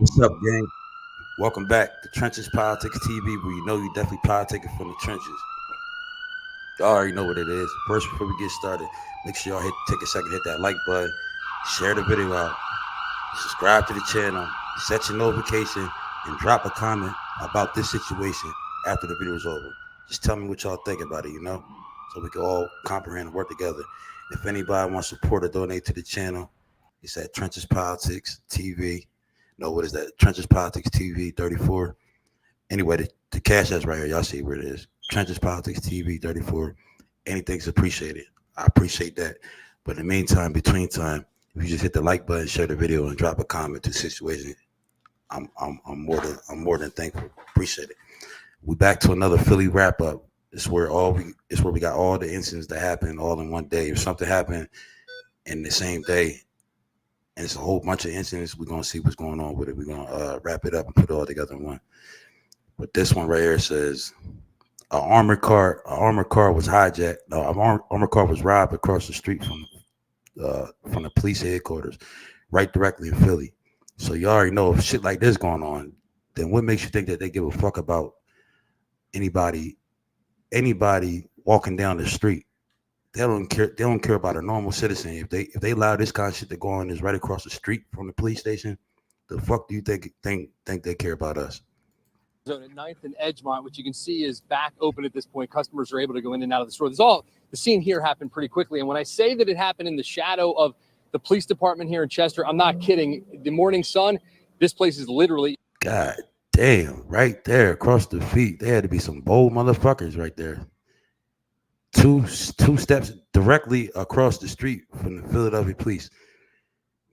What's up, gang? Welcome back to Trenches Politics TV, where you know you definitely politicking from the trenches. Y'all already know what it is. First, before we get started, make sure y'all take a second, hit that like button, share the video out, subscribe to the channel, set your notification, and drop a comment about this situation after the video is over. Just tell me what y'all think about it, so we can all comprehend and work together. If anybody wants to support or donate to the channel, it's at Trenches Politics TV. No, what is that? Trenches Politics TV 34. Anyway, the cash that's right here. Y'all see where it is. Trenches Politics TV 34. Anything's appreciated. I appreciate that. But in the meantime, between time, if you just hit the like button, share the video, and drop a comment to the situation, I'm more than thankful. Appreciate it. We back to another Philly wrap up. It's where we got all the incidents that happen all in one day. If something happened in the same day, and it's a whole bunch of incidents, we're gonna see what's going on with it. We're gonna wrap it up and put it all together in one. But this one right here says an armored car was hijacked. No, an armored car was robbed across the street from the police headquarters, right directly in Philly. So you already know if shit like this going on, then what makes you think that they give a fuck about anybody walking down the street? They don't care. They don't care about a normal citizen. If they allow this kind of shit to go on is right across the street from the police station, the fuck do you think they care about us? Zone at 9th and Edgemont, which you can see is back open at this point. Customers are able to go in and out of the store. The scene here happened pretty quickly. And when I say that it happened in the shadow of the police department here in Chester, I'm not kidding. The morning sun, this place is literally. God damn, right there across the feet. There had to be some bold motherfuckers right there. Two steps directly across the street from the Philadelphia police.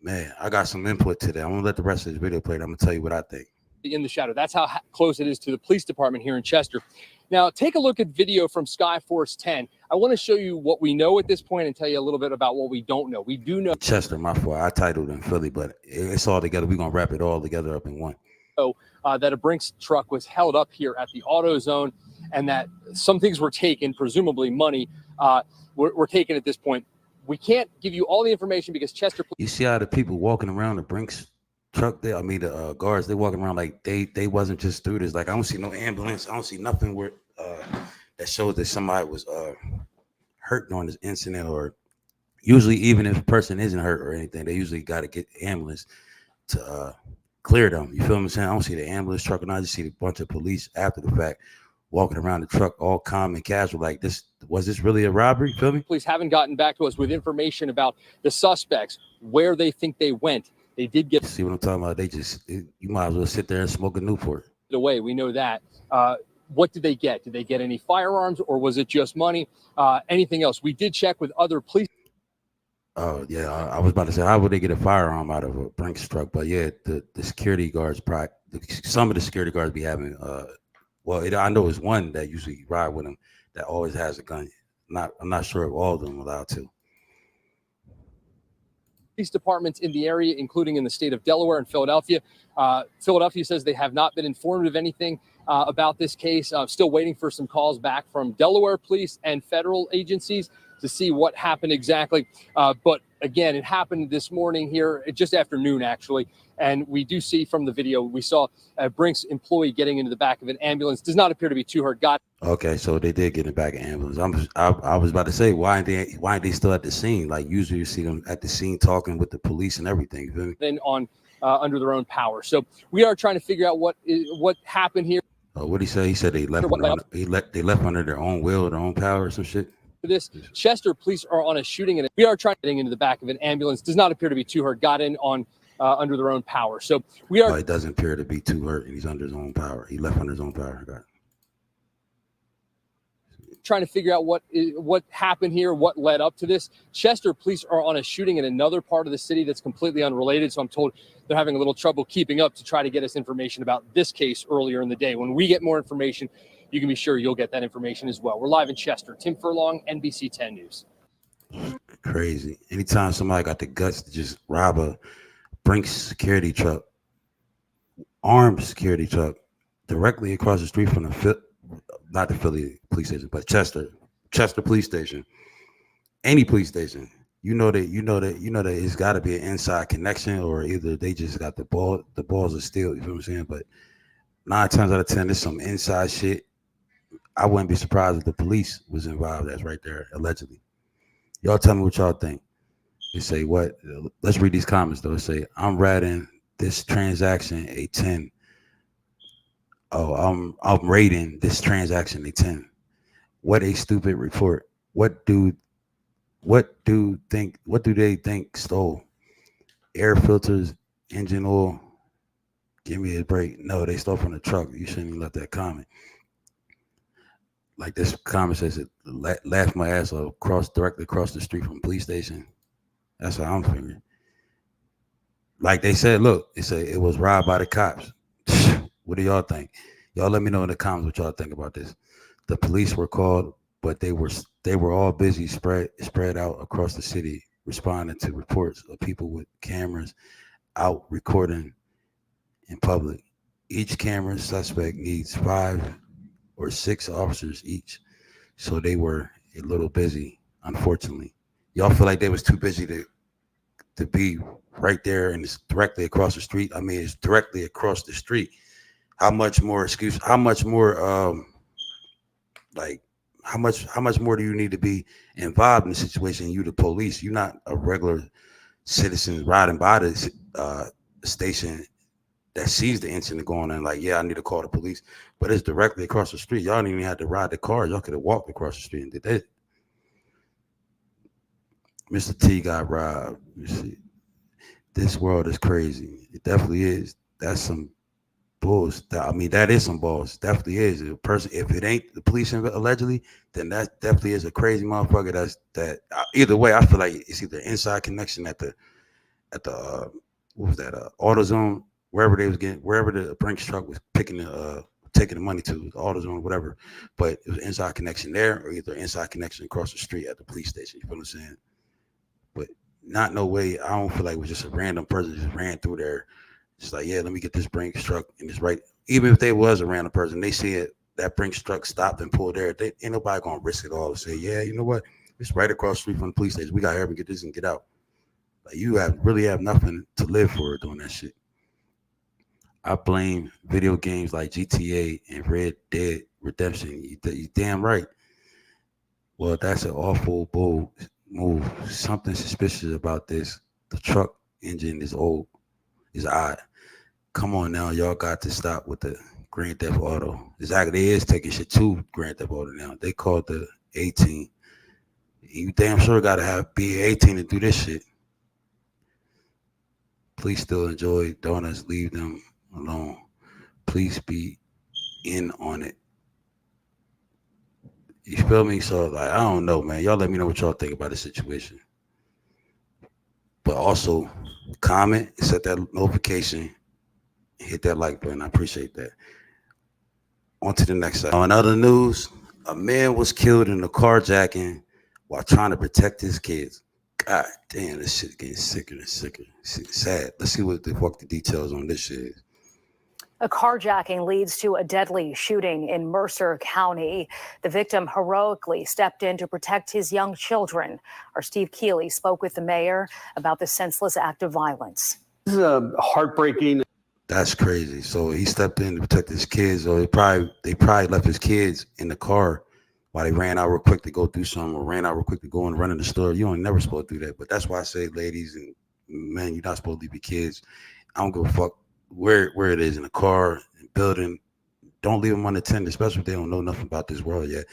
Man, I got some input to that. I'm gonna let the rest of this video play. I'm gonna tell you what I think. In the shadow. That's how close it is to the police department here in Chester. Now, take a look at video from Skyforce 10. I want to show you what we know at this point and tell you a little bit about what we don't know. We do know Chester, my fault. I titled in Philly, but it's all together. We're gonna wrap it all together up in one. That a Brinks truck was held up here at the AutoZone, and that some things were taken, presumably money, were taken at this point. We can't give you all the information because Chester. You see how the people walking around the Brinks truck there? I mean, the guards, they walking around like they wasn't just through this. Like, I don't see no ambulance. I don't see nothing where that shows that somebody was hurt during this incident. Or usually, even if a person isn't hurt or anything, they usually got to get the ambulance to clear them. You feel what I'm saying? I don't see the ambulance truck, and I just see a bunch of police after the fact walking around the truck, all calm and casual. Like, this was this really a robbery? You feel me? Police haven't gotten back to us with information about the suspects, where they think they went. They did get. See what I'm talking about? You might as well sit there and smoke a Newport. Away. We know that. What did they get? Did they get any firearms, or was it just money? Anything else? We did check with other police. Oh yeah, I was about to say, how would they get a firearm out of a Brinks truck? But yeah, the security guards, some of the security guards be having. I know it's one that usually ride with them that always has a gun. I'm not sure if all of them are allowed to. Police departments in the area, including in the state of Delaware and Philadelphia. Philadelphia says they have not been informed of anything about this case. Still waiting for some calls back from Delaware police and federal agencies to see what happened exactly. But again, it happened this morning here, just after noon, actually. And we do see from the video, we saw a Brinks employee getting into the back of an ambulance. Does not appear to be too hurt. Okay, so they did get in the back of an ambulance. I was about to say, why aren't they still at the scene? Like, usually you see them at the scene talking with the police and everything. You feel me? Then on under their own power. So we are trying to figure out what happened here. What did he say? He said they left under their own will, their own power, or some shit. This Chester police are on a shooting, and we are trying to get into the back of an ambulance. Does not appear to be too hurt. Got in on under their own power. So we are. It doesn't appear to be too hurt, and he's under his own power. He left under his own power. Got it. Trying to figure out what happened here, what led up to this. Chester police are on a shooting in another part of the city that's completely unrelated. So I'm told they're having a little trouble keeping up to try to get us information about this case earlier in the day. When we get more information, you can be sure you'll get that information as well. We're live in Chester. Tim Furlong, NBC 10 News. Crazy. Anytime somebody got the guts to just rob a Brinks security truck, armed security truck, directly across the street from not the Philly police station, but Chester police station, any police station, you know that it's got to be an inside connection, or either they just got the balls are still. You feel what I'm saying? But 9 times out of 10, there's some inside shit. I wouldn't be surprised if the police was involved. That's right there, allegedly. Y'all tell me what y'all think. They say what? Let's read these comments though. They say I'm rating this transaction a 10. Oh, I'm rating this transaction a 10. What a stupid report. What do they think stole? Air filters, engine oil. Give me a break. No, they stole from the truck. You shouldn't even let that comment. Like this comment says, it laughed my ass off directly across the street from the police station. That's what I'm figuring. Like they said, look, they said it was robbed by the cops. What do y'all think? Y'all let me know in the comments what y'all think about this. The police were called, but they were all busy spread out across the city, responding to reports of people with cameras out recording in public. Each camera suspect needs 5 or 6 officers each, so they were a little busy. Unfortunately, y'all feel like they was too busy to be right there, and it's directly across the street. I mean, it's directly across the street. How much more excuse? How much more? Like, how much more do you need to be involved in the situation? You, the police, you're not a regular citizen riding by the station that sees the incident going on. Like, yeah, I need to call the police, but it's directly across the street. Y'all didn't even have to ride the car. Y'all could have walked across the street and did that. Mr. T got robbed. You see, this world is crazy. It definitely is. That's some bulls. I mean, that is some balls. Definitely is. A person, if it ain't the police allegedly, then that definitely is a crazy motherfucker. Either way, I feel like it's either inside connection at the what was that? AutoZone, wherever the Brinks truck was taking the money to, AutoZone, whatever. But it was inside connection there, or either inside connection across the street at the police station. You feel what I'm saying? But not no way. I don't feel like it was just a random person just ran through there. Just like, yeah, let me get this Brinks truck and it's right. Even if they was a random person, they see it, that Brinks truck stopped and pulled there. Ain't nobody gonna risk it all to say, yeah, you know what? It's right across the street from the police station. We got here to get this and get out. Like, you really have nothing to live for doing that shit. I blame video games like GTA and Red Dead Redemption. You damn right. Well, that's an awful bold move. Something suspicious about this. The truck engine is odd. Come on now, y'all got to stop with the Grand Theft Auto. Exactly, they is taking shit to Grand Theft Auto now. They called the 18. You damn sure got to be 18 to do this shit. Please still enjoy donuts. Leave them alone. Please be in on it. You feel me? So, like, I don't know, man. Y'all let me know what y'all think about the situation. But also, comment, set that notification, hit that like button. I appreciate that. On to the next side. On other news, a man was killed in a carjacking while trying to protect his kids. God damn, this shit getting sicker and sicker. It's sad. Let's see what the fuck the details on this shit is. A carjacking leads to a deadly shooting in Mercer County. The victim heroically stepped in to protect his young children. Our Steve Keeley spoke with the mayor about the senseless act of violence. This is heartbreaking. That's crazy. So he stepped in to protect his kids, or they probably left his kids in the car while they ran out real quick to go do something, or ran out real quick to go and run in the store. You ain't never supposed to do that. But that's why I say, ladies and men, you're not supposed to leave your kids. I don't give a fuck where it is, in the car, in building. Don't leave them unattended, especially if they don't know nothing about this world yet.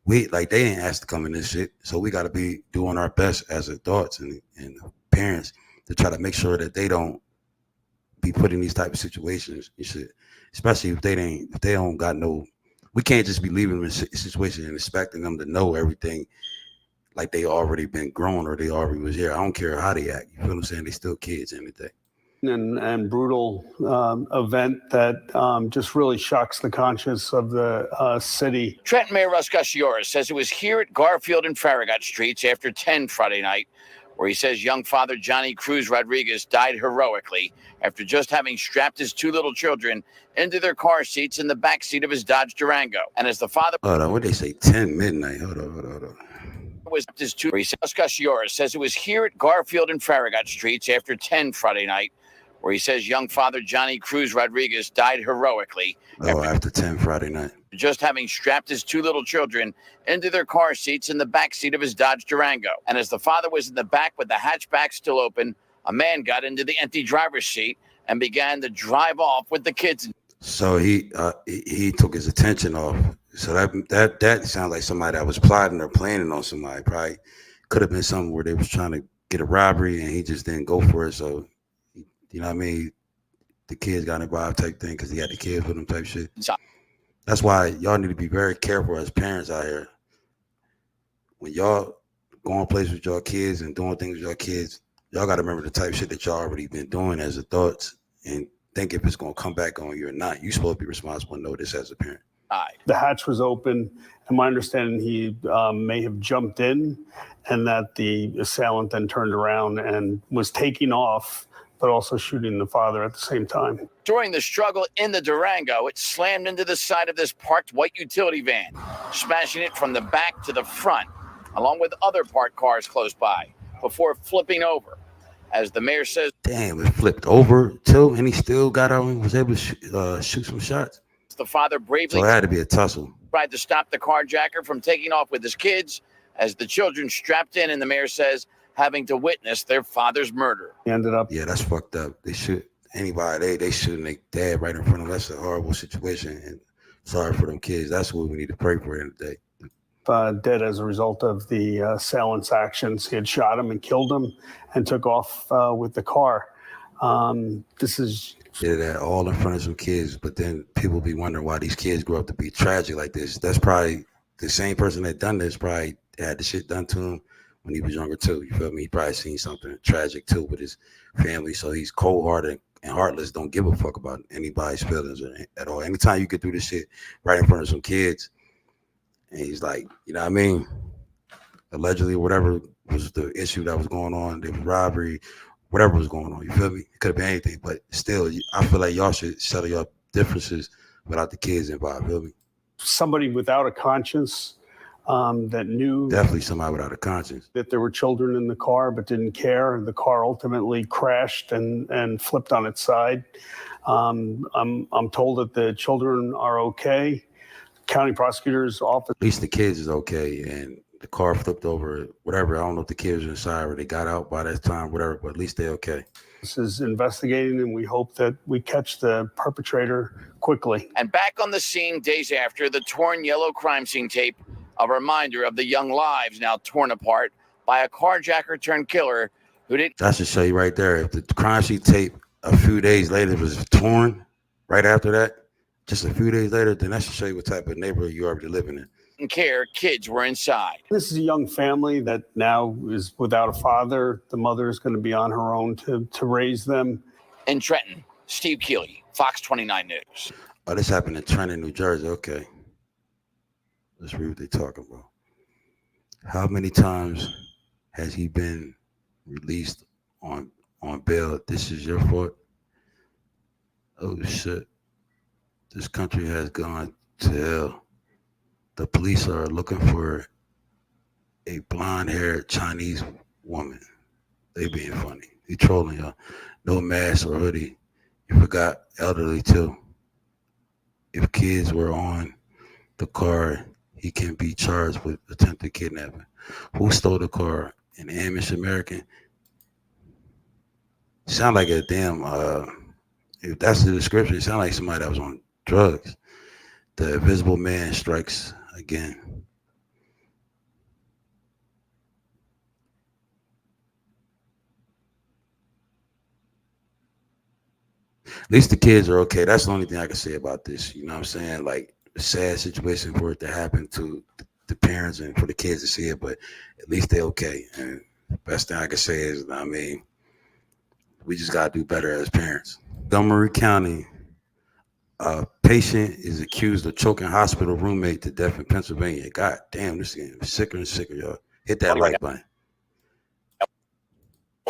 They ain't asked to come in this shit, so we got to be doing our best as adults and parents to try to make sure that they don't be put in these type of situations and shit. Especially if they don't got no. We can't just be leaving them in a situation and expecting them to know everything, like they already been grown or they already was here. I don't care how they act. You feel what I'm saying? They still kids and everything. And brutal event that just really shocks the conscience of the city. Trenton Mayor Russ Gusciora says it was here at Garfield and Farragut Streets after 10 Friday night, where he says young father Johnny Cruz Rodriguez died heroically after just having strapped his 2 little children into their car seats in the back seat of his Dodge Durango. And as the father... Hold on, what they say, 10 midnight? Hold on. was his two. Scasiora says it was here at Garfield and Farragut Streets after 10 Friday night, where he says young father Johnny Cruz Rodriguez died heroically After 10 Friday night. just having strapped his two little children into their car seats in the back seat of his Dodge Durango. And as the father was in the back with the hatchback still open, a man got into the empty driver's seat and began to drive off with the kids. So he took his attention off. So that sounds like somebody that was plotting or planning on somebody. Probably could have been something where they was trying to get a robbery and he just didn't go for it. So, you know what I mean? The kids got involved type thing because he had the kids with him type shit. That's why y'all need to be very careful as parents out here. When y'all going places with your kids and doing things with your kids, y'all got to remember the type of shit that y'all already been doing as adults and think if it's going to come back on you or not. You supposed to be responsible and know this as a parent. The hatch was open, and my understanding he may have jumped in and that the assailant then turned around and was taking off, but also shooting the father at the same time. During the struggle in the Durango, it slammed into the side of this parked white utility van, smashing it from the back to the front, along with other parked cars close by, before flipping over. As the mayor says, damn, it flipped over too, and he still got out and was able to shoot some shots. The father bravely So it had to be a tussle. tried to stop the carjacker from taking off with his kids as the children strapped in, and the mayor says, having to witness their father's murder. He ended up. Yeah, that's fucked up. They shoot anybody. They shooting their dad right in front of them. That's a horrible situation. And sorry for them kids. That's what we need to pray for in the day. Dead as a result of the assailant's actions. He had shot him and killed him and took off with the car. This is. Did that all in front of some kids, but then people be wondering why these kids grow up to be tragic like this. That's probably the same person that done this probably had the shit done to him when he was younger too. You feel me? He probably seen something tragic too with his family. So he's cold-hearted and heartless, don't give a fuck about anybody's feelings at all. Anytime you get through this shit right in front of some kids, and he's like, you know what I mean? Allegedly, whatever was the issue that was going on, the robbery, whatever was going on, you feel me? It could have been anything, but still, I feel like y'all should settle your differences without the kids involved, feel me? Somebody without a conscience that knew. Definitely somebody without a conscience. That there were children in the car but didn't care. The car ultimately crashed and flipped on its side. I'm told that the children are okay. County prosecutor's office. At least the kids is okay, and the car flipped over, whatever. I don't know if the kids were inside or they got out by that time, whatever, but at least they're okay. This is investigating, and we hope that we catch the perpetrator quickly. And back on the scene days after, the torn yellow crime scene tape, a reminder of the young lives now torn apart by a carjacker turned killer who didn't. That should show you right there. If the crime scene tape a few days later was torn right after that, just a few days later, then that should show you what type of neighborhood you're already living in. Care kids were inside. This is a young family that now is without a father. The mother is going to be on her own to raise them. In Trenton, Steve Keeley, Fox 29 News. Oh, this happened in Trenton, New Jersey. Okay. Let's read what they're talking about. How many times has he been released on bail? This is your fault? Oh, shit. This country has gone to hell. The police are looking for a blonde-haired Chinese woman. They being funny. He trolling y'all. No mask or hoodie. You forgot elderly too. If kids were on the car, he can be charged with attempted kidnapping. Who stole the car? An Amish American? Sound like a damn, if that's the description, it sound like somebody that was on drugs. The Invisible Man strikes again. At least the kids are okay. That's the only thing I can say about this. You know what I'm saying? Like, a sad situation for it to happen to the parents and for the kids to see it, but at least they're okay. And the best thing I can say is, I mean, we just got to do better as parents. Montgomery County, a patient is accused of choking hospital roommate to death in Pennsylvania. God damn, this is getting sicker and sicker, y'all. Hit that like button.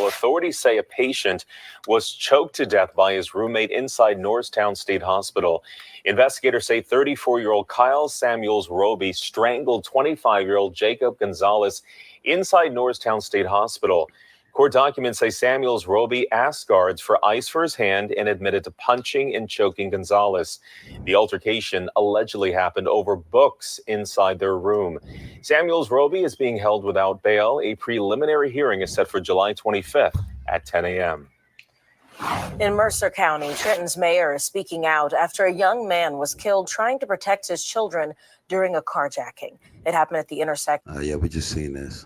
Authorities say a patient was choked to death by his roommate inside Norristown State Hospital. Investigators say 34-year-old Kyle Samuels Roby strangled 25-year-old Jacob Gonzalez inside Norristown State Hospital. Court documents say Samuels Roby asked guards for ice for his hand and admitted to punching and choking Gonzalez. The altercation allegedly happened over books inside their room. Samuels Roby is being held without bail. A preliminary hearing is set for July 25th at 10 a.m. In Mercer County, Trenton's mayor is speaking out after a young man was killed trying to protect his children during a carjacking. It happened at the intersection. Yeah, we just seen this.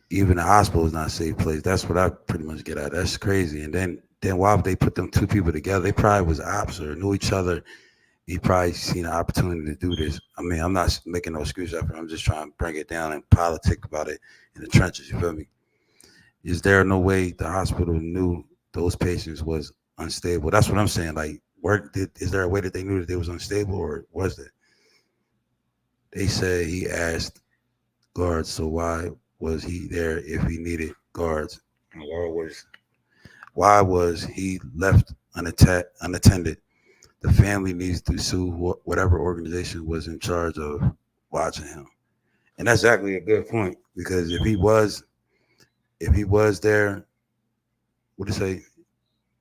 Even the hospital is not a safe place. That's what I pretty much get at. That's crazy. And then why would they put them two people together? They probably was ops or knew each other. He probably seen an opportunity to do this. I mean, I'm not making no excuse effort. I'm just trying to bring it down and politic about it in the trenches. You feel me? Is there no way the hospital knew those patients was unstable? That's what I'm saying. Like, is there a way that they knew that they was unstable, or was it? They said he asked guards, so why was he there if he needed guards? And why was he left unattended? The family needs to sue whatever organization was in charge of watching him. And that's exactly a good point, because if he was there, what do you say?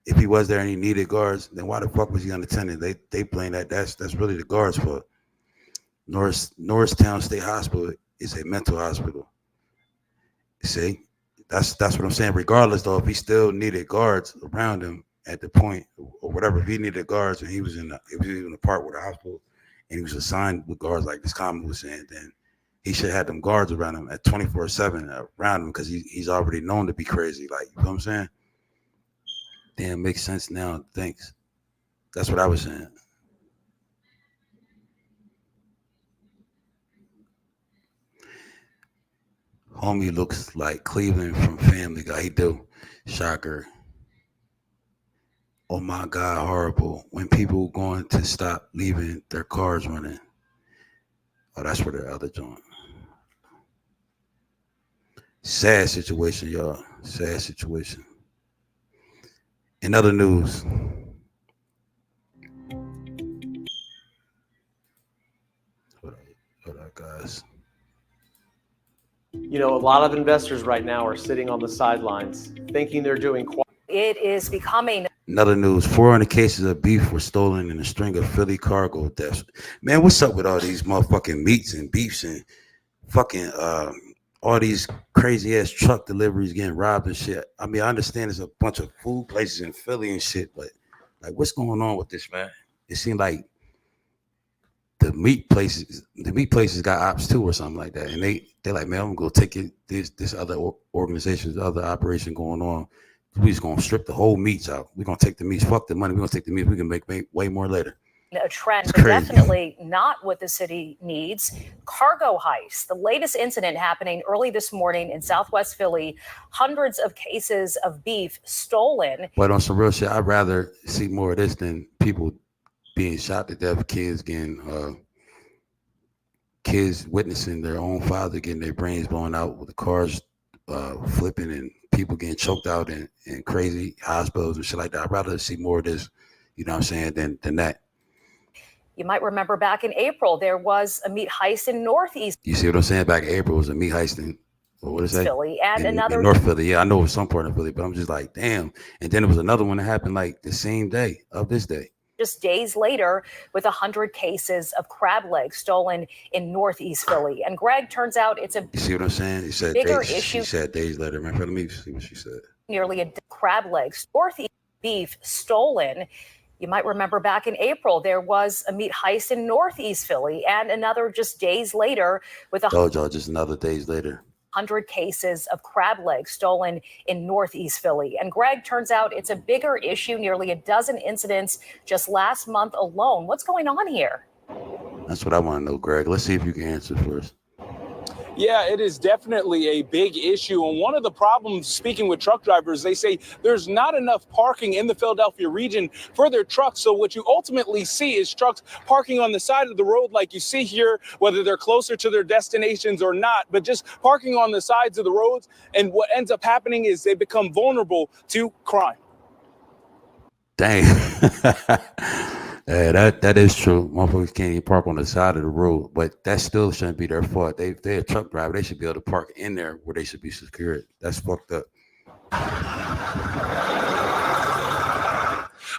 If he was there and he needed guards, then why the fuck was he unattended? They blame that's really the guards' fault. Norristown State Hospital is a mental hospital. See, that's what I'm saying. Regardless, though, if he still needed guards around him at the point or whatever, if he needed guards and he was in the part with the hospital and he was assigned with guards, like this comment was saying, then he should have them guards around him at 24/7 around him, because he's already known to be crazy. Like, you know what I'm saying? Damn, makes sense now. Thanks. That's what I was saying. Homie looks like Cleveland from Family Guy. He do. Shocker. Oh my God, horrible. When people going to stop leaving their cars running. Oh, that's where their other joint. Sad situation, y'all. Sad situation. In other news. What up, guys? You know, a lot of investors right now are sitting on the sidelines thinking they're doing quite. It is becoming. In other news, 400 cases of beef were stolen in a string of Philly cargo deaths. Man, what's up with all these motherfucking meats and beefs and fucking all these crazy ass truck deliveries getting robbed and shit? I mean, I understand there's a bunch of food places in Philly and shit, but like, what's going on with this, man? It seemed like the meat places got ops too or something like that, and they're like, man, I'm gonna go take it. This other organization, the other operation going on. We just gonna strip the whole meats out. We're gonna take the meats. Fuck the money. We're gonna take the meats. We can make way more later. A trend, but definitely not what the city needs. Cargo heists. The latest incident happening early this morning in Southwest Philly. Hundreds of cases of beef stolen. But on some real shit, I'd rather see more of this than people being shot to death, kids witnessing their own father getting their brains blown out with the cars flipping and people getting choked out in crazy hospitals and shit like that. I'd rather see more of this, you know what I'm saying, than that. You might remember back in April, there was a meat heist in Northeast. You see what I'm saying? Back in April, it was a meat heist in, what is that? Philly, and in another North Philly. Yeah, I know it was some part of Philly, but I'm just like, damn. And then there was another one that happened like the same day of this day. Just days later, with 100 cases of crab legs stolen in Northeast Philly. And Greg, turns out it's a you see what I'm saying? He said bigger days, issue. She said days later. Man, let me see what she said. Nearly a crab legs, Northeast beef stolen. You might remember back in April, there was a meat heist in Northeast Philly, and another just days later with told y'all just another days later. 100 cases of crab legs stolen in Northeast Philly. And Greg, turns out it's a bigger issue, nearly a dozen incidents just last month alone. What's going on here? That's what I want to know, Greg. Let's see if you can answer first. Yeah, it is definitely a big issue. And one of the problems, speaking with truck drivers, they say there's not enough parking in the Philadelphia region for their trucks. So what you ultimately see is trucks parking on the side of the road like you see here, whether they're closer to their destinations or not, but just parking on the sides of the roads. And what ends up happening is they become vulnerable to crime. Dang. Yeah, that is true. Motherfuckers can't even park on the side of the road, but that still shouldn't be their fault. They're a truck driver. They should be able to park in there where they should be secured. That's fucked up.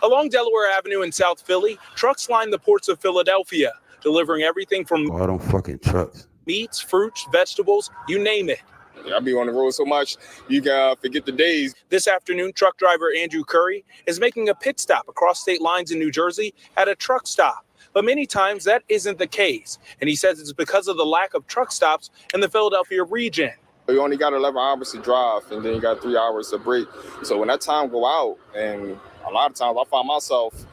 Along Delaware Avenue in South Philly, trucks line the ports of Philadelphia, delivering everything from All them fucking trucks. meats, fruits, vegetables, you name it. I be on the road so much, you can forget the days. This afternoon, truck driver Andrew Curry is making a pit stop across state lines in New Jersey at a truck stop. But many times that isn't the case. And he says it's because of the lack of truck stops in the Philadelphia region. You only got 11 hours to drive, and then you got 3 hours to break. So when that time go out, and a lot of times I find myself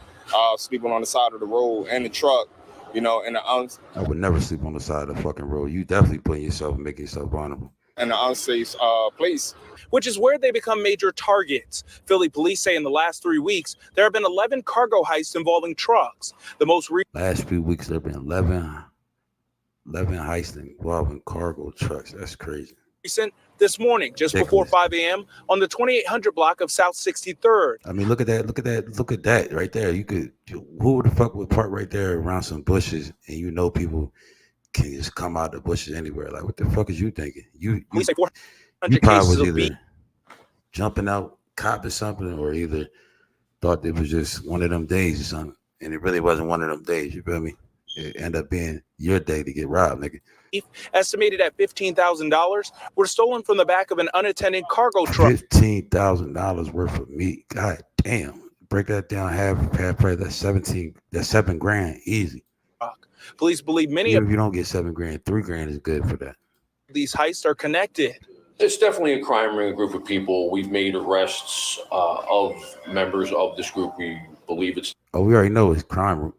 sleeping on the side of the road and the truck, you know, in I would never sleep on the side of the fucking road. You definitely putting yourself and making yourself vulnerable. in an unsafe place. Which is where they become major targets. Philly police say in the last 3 weeks, there have been 11 cargo heists involving trucks. The most last few weeks, there have been 11 heists involving cargo trucks. That's crazy. recent this morning, just before 5 a.m. on the 2800 block of South 63rd. I mean, look at that right there. Who the fuck would park right there around some bushes and you know people can just come out the bushes anywhere? Like, what the fuck is you thinking? You probably was either jumping out, cop or something, or either thought it was just one of them days or something. And it really wasn't one of them days, you feel me? It ended up being your day to get robbed, nigga. Estimated at $15,000, were stolen from the back of an unattended cargo truck. $15,000 worth of meat. God damn. Break that down half price. That's $7 grand easy. Police believe many Even of if you don't get $7 grand, $3 grand is good for that. these heists are connected. It's definitely a crime ring, a group of people. We've made arrests of members of this group. We believe it's. Oh, we already know it's crime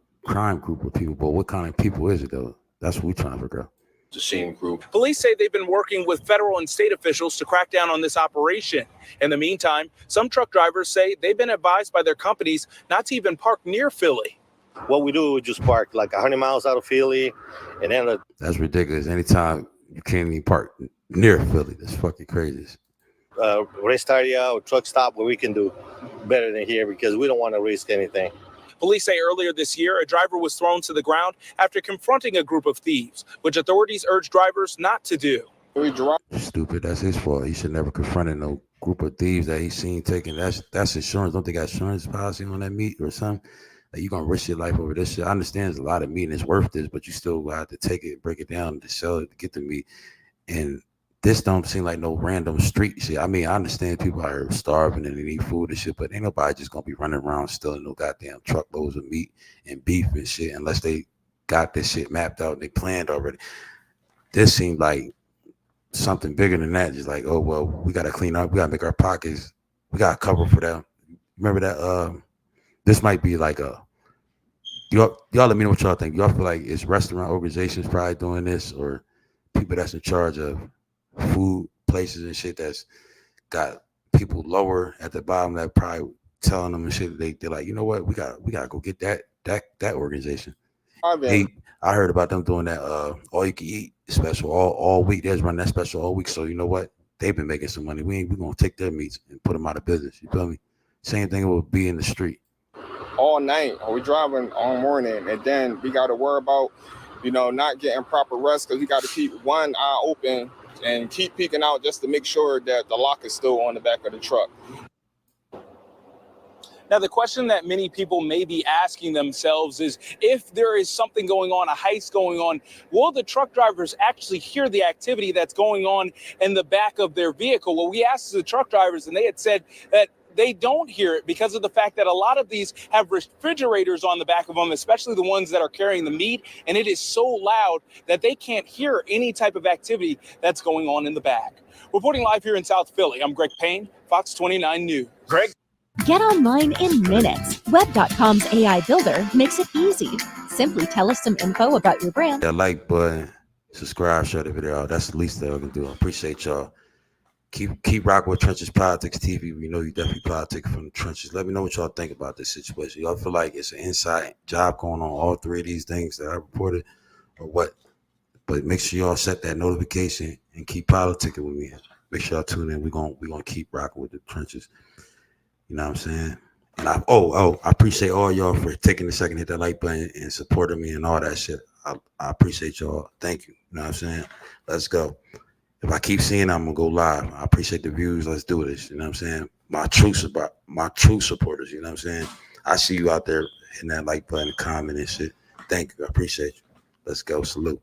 group of people, but what kind of people is it though? That's what we're trying to figure out. The same group. Police say they've been working with federal and state officials to crack down on this operation. In the meantime, some truck drivers say they've been advised by their companies not to even park near Philly. What we do is just park like 100 miles out of Philly, and then that's ridiculous. Anytime you can't even park near Philly, that's fucking crazy. Rest area or truck stop where we can do better than here because we don't want to risk anything. Police say earlier this year, a driver was thrown to the ground after confronting a group of thieves, which authorities urge drivers not to do. Stupid. That's his fault. He should never confronted no group of thieves that he's seen taking. That's insurance. Don't they got insurance policy on that meat or something? Like, you gonna risk your life over this shit? I understand there's a lot of meat and it's worth this, but you still have to take it, break it down to sell it, to get the meat. And this don't seem like no random street shit. I mean, I understand people are starving and they need food and shit, but ain't nobody just gonna be running around stealing no goddamn truckloads of meat and beef and shit unless they got this shit mapped out and they planned already. This seemed like something bigger than that. Just like, oh, well, we gotta clean up, we gotta make our pockets, we gotta cover for that. Remember that? This might be like y'all let me know what y'all think. Y'all feel like it's restaurant organizations probably doing this, or people that's in charge of food places and shit that's got people lower at the bottom that probably telling them and shit. They're like, you know what, we gotta go get that organization. Hey, I heard about them doing that all you can eat special all week. They're running that special all week. So you know what? They've been making some money. We're gonna take their meats and put them out of business. You feel me? Same thing would be in the street. All night, or we driving all morning, and then we got to worry about, not getting proper rest because we got to keep one eye open and keep peeking out just to make sure that the lock is still on the back of the truck. Now, the question that many people may be asking themselves is, if there is something going on, a heist going on, will the truck drivers actually hear the activity that's going on in the back of their vehicle? Well, we asked the truck drivers, and they had said that they don't hear it because of the fact that a lot of these have refrigerators on the back of them, especially the ones that are carrying the meat. And it is so loud that they can't hear any type of activity that's going on in the back. Reporting live here in South Philly, I'm Greg Payne, Fox 29 News. Greg? Get online in minutes. Web.com's AI builder makes it easy. Simply tell us some info about your brand. That like button, subscribe, share the video out. That's the least that I can do. I appreciate y'all. Keep rocking with Trenches Politics TV. We know you definitely politic from the trenches. Let me know what y'all think about this situation. Y'all feel like it's an inside job going on all three of these things that I reported, or what? But make sure y'all set that notification and keep politicking with me. Make sure y'all tune in. We're gonna keep rocking with the trenches. You know what I'm saying? And I appreciate all y'all for taking a second to hit that like button and supporting me and all that shit. I appreciate y'all. Thank you. You know what I'm saying? Let's go. If I keep seeing, I'm gonna go live. I appreciate the views. Let's do this. You know what I'm saying? My true supporters. You know what I'm saying? I see you out there hitting that like button, comment and shit. Thank you. I appreciate you. Let's go. Salute.